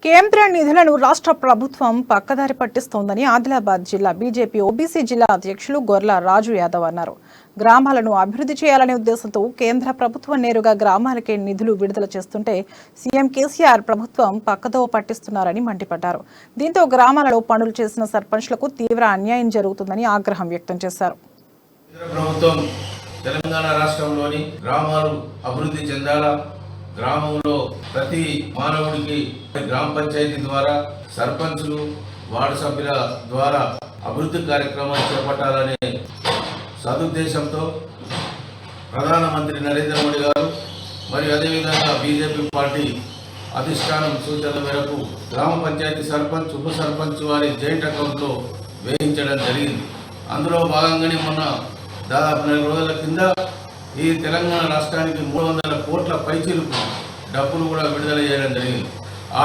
కేంద్ర నిధులను రాష్ట్ర ప్రభుత్వం పక్కదారి పట్టిస్తోందని ఆదిలాబాద్ జిల్లా బీజేపీ ఓబీసీ జిల్లా అధ్యక్షులు గొర్ల రాజు యాదవ్ అన్నారు. గ్రామాలను అభివృద్ధి చేయాలనే ఉద్దేశంతో కేంద్ర ప్రభుత్వం నేరుగా గ్రామాలకే నిధులు విడుదల చేస్తుంటే సీఎం కేసీఆర్ ప్రభుత్వం పక్కదోవ పట్టిస్తున్నారని మండిపడ్డారు. దీంతో గ్రామాలలో పనులు చేసిన సర్పంచ్లకు తీవ్ర అన్యాయం జరుగుతుందని ఆగ్రహం వ్యక్తం చేశారు. తెలంగాణ రాష్ట్రంలోని గ్రామాలు అభివృద్ధి చెందాలా, గ్రామంలో ప్రతి మానవుడికి గ్రామ పంచాయతీ ద్వారా సర్పంచులు వార్డు సభ్యుల ద్వారా అభివృద్ధి కార్యక్రమాలు చేపట్టాలనే సదుద్దేశంతో ప్రధానమంత్రి నరేంద్ర మోడీ గారు మరియు అదేవిధంగా బీజేపీ పార్టీ అధిష్టానం సూచనల మేరకు గ్రామ పంచాయతీ సర్పంచ్ ఉప సర్పంచ్ వారి జాయింట్ అకౌంట్లో వేయించడం జరిగింది. అందులో భాగంగానే మొన్న దాదాపు 4 రోజుల కింద ఈ తెలంగాణ రాష్ట్రానికి 300 కోట్ల పైచిలుకు డబ్బులు కూడా విడుదల చేయడం జరిగింది. ఆ